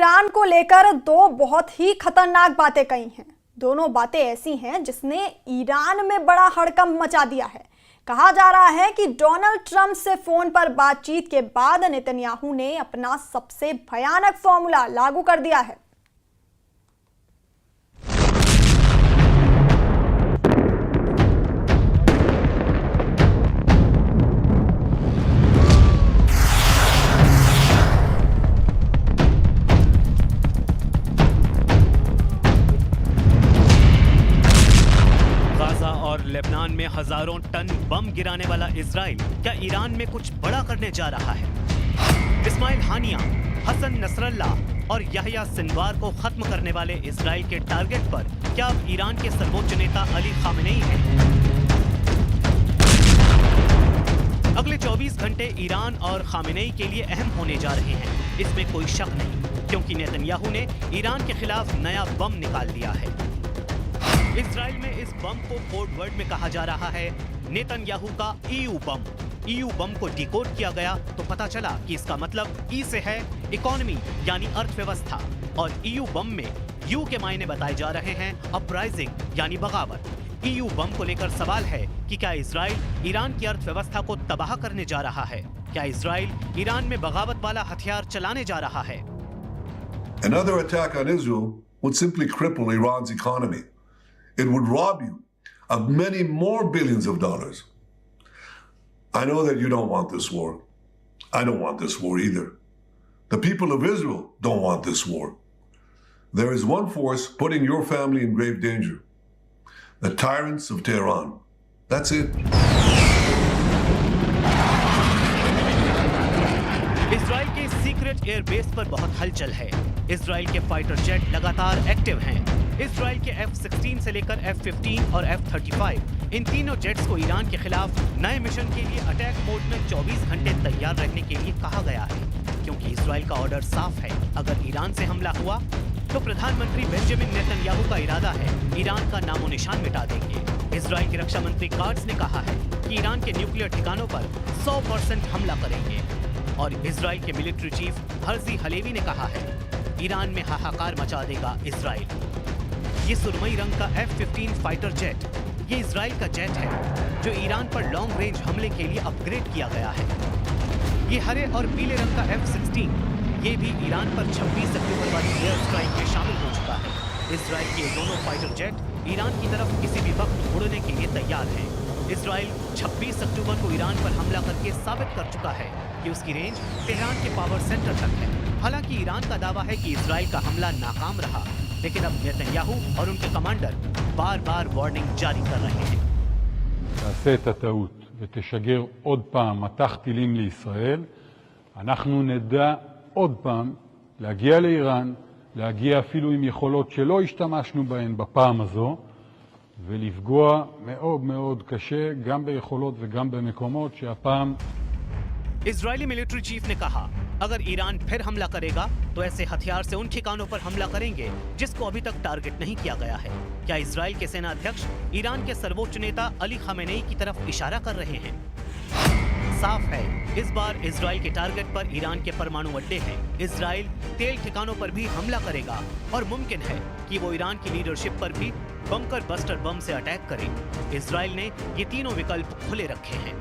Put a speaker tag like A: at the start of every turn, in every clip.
A: Iran को लेकर दो बहुत ही खतरनाक बातें कही हैं। दोनों बातें ऐसी हैं जिसने ईरान में बड़ा हड़कंप मचा दिया है। कहा जा रहा है कि डोनाल्ड ट्रंप से फोन पर बातचीत के बाद नेतन्याहू ने अपना सबसे भयानक फॉर्मूला लागू कर दिया है।
B: लेबनान में हजारों टन बम गिराने वाला इजराइल क्या ईरान में कुछ बड़ा करने जा रहा है? इस्माइल हानिया, हसन नसरल्लाह और याह्या सिनवार को खत्म करने वाले इजराइल के टारगेट पर क्या अब ईरान के सर्वोच्च नेता अली खामेनेई हैं? अगले 24 घंटे ईरान और खामेनेई के लिए अहम होने जा रहे हैं, इसमें कोई शक नहीं, क्योंकि नेतन्याहू ने ईरान के खिलाफ नया बम निकाल दिया है। इजराइल में इस बम को कोड वर्ड में कहा जा रहा है नेतन्याहू का ईयू बम। ईयू बम को डिकोड किया गया तो पता चला कि इसका मतलब ई से है इकोनॉमी यानी अर्थव्यवस्था, और ईयू बम में यू के मायने बताए जा रहे हैं अपराइजिंग यानी बगावत। ईयू बम को लेकर सवाल है कि क्या इजराइल ईरान की अर्थव्यवस्था को तबाह करने जा रहा है? क्या इजराइल ईरान में बगावत वाला हथियार चलाने जा रहा है?
C: Another attack on Israel would simply cripple Iran's economy. It would rob you of many more billions of dollars. I know that you don't want this war. I don't want this war either. The people of Israel don't want this war. There is one force putting your family in grave danger. The tyrants of Tehran. That's it.
B: Israel के secret airbase पर बहुत हलचल है। Israel के fighter jet लगातार active हैं। Israel के F-16 से लेकर F-15 और F-35 इन तीनों जेट्स को ईरान के खिलाफ नए मिशन के लिए अटैक मोड में 24 घंटे तैयार रहने के लिए कहा गया है, क्योंकि इजराइल का ऑर्डर साफ है, अगर ईरान से हमला हुआ तो प्रधानमंत्री बेंजामिन नेतन्याहू का इरादा है ईरान का नामो निशान मिटा देंगे। इजराइल के रक्षा मंत्री काट्स ने कहा है कि ईरान के न्यूक्लियर ठिकानों पर 100% हमला करेंगे, और इजराइल के मिलिट्री चीफ हर्जी हलेवी ने कहा है ईरान में हाहाकार मचा देगा इजराइल। ये सुरमई रंग का F-15 फाइटर जेट, ये इजराइल का जेट है जो ईरान पर लॉन्ग रेंज हमले के लिए अपग्रेड किया गया है। ये हरे और पीले रंग का F-16, ये भी ईरान पर 26 अक्टूबर वाली एयर स्ट्राइक में शामिल हो चुका है। इजराइल के दोनों फाइटर जेट ईरान की तरफ किसी भी वक्त उड़ने के लिए तैयार हैं। इजराइल 26 अक्टूबर को ईरान पर हमला करके साबित कर चुका है कि उसकी रेंज तेहरान के पावर सेंटर तक है। हालांकि ईरान का दावा है कि इजराइल का हमला नाकाम रहा, लेकिन अब नेतन्याहू और उनके कमांडर बार-बार वार्निंग जारी कर रहे हैं।
D: תעשה את הטעות ותשגר עוד פעם מטח טילים לישראל, אנחנו נדע עוד פעם להגיע לאיראן, להגיע אפילו עם יכולות שלא השתמשנו בהן בפעם הזו, ולפגוע מאוד מאוד קשה גם ביכולות וגם במקומות שהפעם
B: इजरायली मिलिट्री चीफ ने कहा अगर ईरान फिर हमला करेगा तो ऐसे हथियार से उन ठिकानों पर हमला करेंगे जिसको अभी तक टारगेट नहीं किया गया है। क्या इजराइल के सेना अध्यक्ष ईरान के सर्वोच्च नेता अली खामेनेई की तरफ इशारा कर रहे हैं? साफ है, इस बार इजराइल के टारगेट पर ईरान के परमाणु अड्डे हैं। इजराइल तेल ठिकानों पर भी हमला करेगा और मुमकिन है कि वो ईरान की लीडरशिप पर भी बंकर बस्टर बम से अटैक करे। इजराइल ने ये तीनों विकल्प खुले रखे हैं।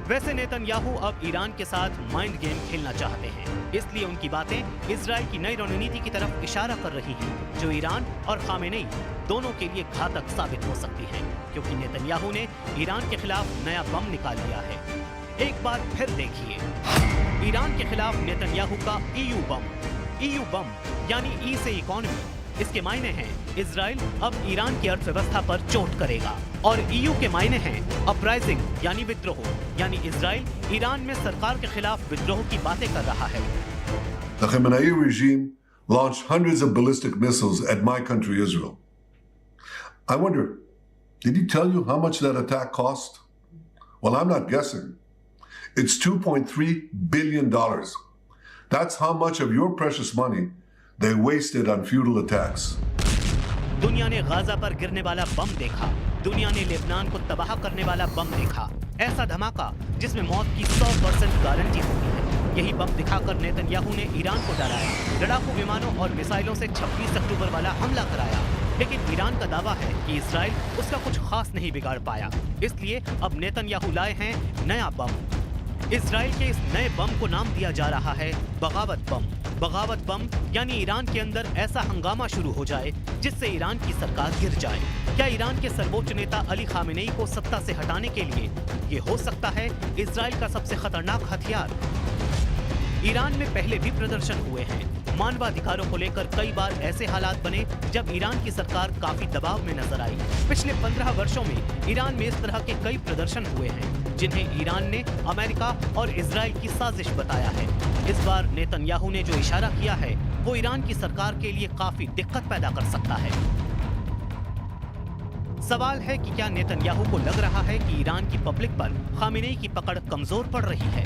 B: वैसे नेतन्याहू अब ईरान के साथ माइंड गेम खेलना चाहते हैं, इसलिए उनकी बातें इजराइल की नई रणनीति की तरफ इशारा कर रही हैं, जो ईरान और खामेनेई दोनों के लिए घातक साबित हो सकती है, क्योंकि नेतन्याहू ने ईरान के खिलाफ नया बम निकाल दिया है। एक बार फिर देखिए ईरान के खिलाफ नेतन्याहू का ईयू बम यानी ई से इकोनॉमी। इसके मायने हैं इजराइल अब ईरान की अर्थव्यवस्था पर चोट करेगा, और ईयू के मायने हैं अपराइजिंग यानी विद्रोह, यानी इजराइल ईरान में सरकार के खिलाफ विद्रोह की बातें कर रहा है।
C: The Khamenei regime launched hundreds of ballistic missiles at my country, Israel. I wonder, did he tell you how much that attack cost? Well, I'm not guessing. It's $2.3 billion. That's how much of your precious money they wasted on futile attacks.
B: दुनिया ने Gaza पर गिरने वाला बम देखा, दुनिया ने Lebanon को तबाह करने वाला बम देखा। ऐसा धमाका जिसमें मौत की 100% गारंटी होती है। यही बम दिखाकर नेतन्याहू ने ईरान को डराया, लड़ाकू विमानों और मिसाइलों से 26 अक्टूबर वाला हमला कराया। लेकिन ईरान का दावा है कि इजराइल उसका कुछ खास नहीं बिगाड़ पाया, इसलिए अब नेतन्याहू लाए हैं नया बम। इजराइल के इस नए बम को नाम दिया जा रहा है बगावत बम। बगावत बम यानी ईरान के अंदर ऐसा हंगामा शुरू हो जाए जिससे ईरान की सरकार गिर जाए। क्या ईरान के सर्वोच्च नेता अली खामेनेई को सत्ता से हटाने के लिए ये हो सकता है इजराइल का सबसे खतरनाक हथियार? ईरान में पहले भी प्रदर्शन हुए हैं। मानवाधिकारों को लेकर कई बार ऐसे हालात बने जब ईरान की सरकार काफी दबाव में नजर आई। पिछले 15 वर्षों में ईरान में इस तरह के कई प्रदर्शन हुए हैं जिन्हें ईरान ने अमेरिका और इजराइल की साजिश बताया है। इस बार नेतन्याहू ने जो इशारा किया है वो ईरान की सरकार के लिए काफी दिक्कत पैदा कर सकता है। सवाल है कि क्या नेतन्याहू को लग रहा है कि ईरान की पब्लिक पर खामेनेई की पकड़ कमजोर पड़ रही है?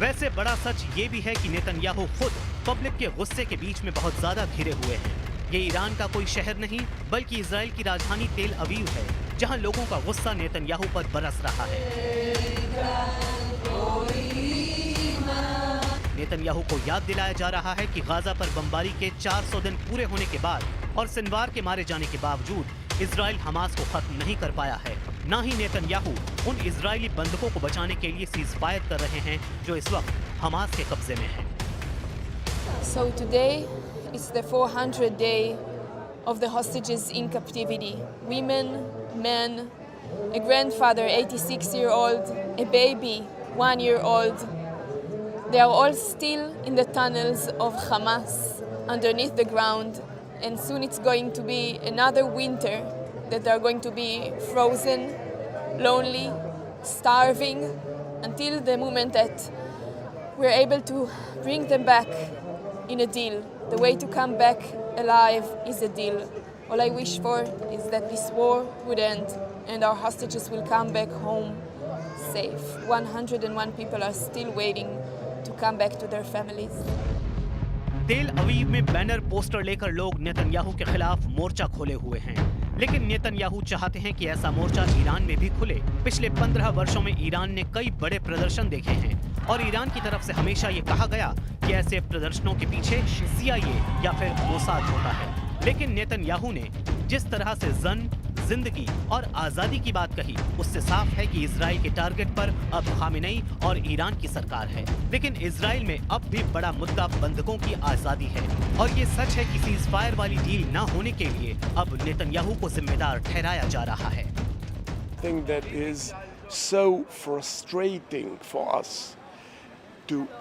B: वैसे बड़ा सच ये भी है कि नेतन्याहू खुद पब्लिक के गुस्से के बीच में बहुत ज्यादा घिरे हुए हैं। ये ईरान का कोई शहर नहीं बल्कि इजराइल की राजधानी तेल अवीव है, जहां लोगों का गुस्सा नेतन्याहू पर बरस रहा है। नेतन्याहू को याद दिलाया जा रहा है कि गाजा पर बमबारी के 400 दिन पूरे होने के बाद और सिनवार के मारे जाने के बावजूद इजराइल हमास को खत्म नहीं कर पाया है। ना ही नेतन्याहू उन इजरायली बंधकों को बचाने के लिए सीज फायर कर रहे हैं जो इस वक्त हमास के कब्जे में हैं।
E: So today is the 400th day of the hostages in captivity. Women, men, a grandfather, 86-year-old, a baby, 1-year-old. They are all still in the tunnels of Hamas underneath the ground, and soon it's going to be another winter that they're going to be frozen, lonely, starving, until the moment that we're able to bring them back in a deal. The way to come back alive is a deal. All I wish for is that this war would end and our hostages will come back home safe. 101 people are still waiting to come back to their families.
B: तेल अवीव में banner poster लेकर लोग Netanyahu के खिलाफ मोर्चा खोले हुए हैं, लेकिन नेतन्याहू चाहते हैं कि ऐसा मोर्चा ईरान में भी खुले। पिछले 15 वर्षों में ईरान ने कई बड़े प्रदर्शन देखे हैं और ईरान की तरफ से हमेशा ये कहा गया कि ऐसे प्रदर्शनों के पीछे CIA या फिर मोसाद होता है। लेकिन नेतन्याहू ने जिस तरह से जिंदगी और आजादी की बात कही, उससे साफ है कि इजराइल के टारगेट पर अब खामेनेई और ईरान की सरकार है। लेकिन इजराइल में अब भी बड़ा मुद्दा बंधकों की आजादी है और ये सच है कि सीज फायर वाली डील न होने के लिए अब नेतन्याहू को जिम्मेदार ठहराया जा रहा है।
F: Thing that is so frustrating for us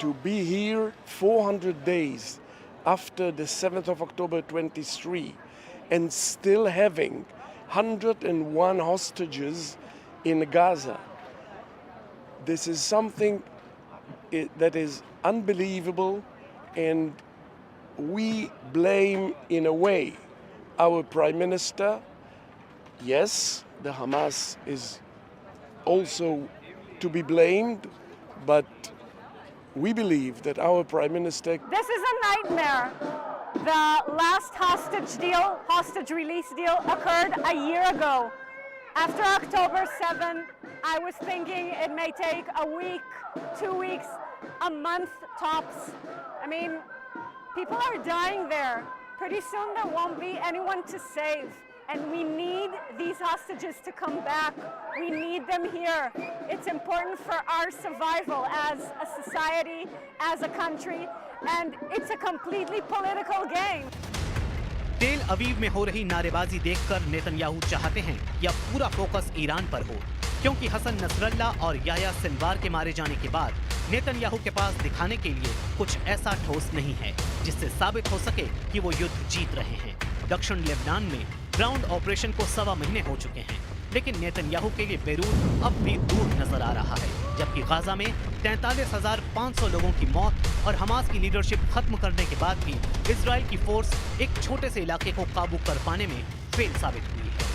F: to be here 400 days after the 7th of October 23 and still having 101 hostages in Gaza. This is something that is unbelievable, and we blame, in a way, our Prime Minister. Yes, the Hamas is also to be blamed, but we believe that our Prime Minister...
G: This is a nightmare. The last hostage release deal occurred a year ago. After October 7, I was thinking it may take a week, 2 weeks, a month tops. I mean, people are dying there. Pretty soon there won't be anyone to save. And we need these hostages to come back. We need them here. It's important for our survival as a society, as a country, and it's a completely political game.
B: तेल अवीव में हो रही नारेबाजी देखकर Netanyahu चाहते हैं कि अब पूरा फोकस ईरान पर हो, क्योंकि हसन नसरल्लाह और याह्या सिनवार के मारे जाने के बाद नेतन्याहू के पास दिखाने के लिए कुछ ऐसा ठोस नहीं है जिससे साबित हो सके कि वो युद्ध जीत रहे हैं। दक्षिण लेबनान में ग्राउंड ऑपरेशन को 1.25 महीने हो चुके हैं, लेकिन नेतन्याहू के लिए बेरूत अब भी दूर नजर आ रहा है, जबकि गाजा में 43,500 लोगों की मौत और हमास की लीडरशिप खत्म करने के बाद भी इजराइल की फोर्स एक छोटे से इलाके को काबू कर पाने में फेल साबित हुई है।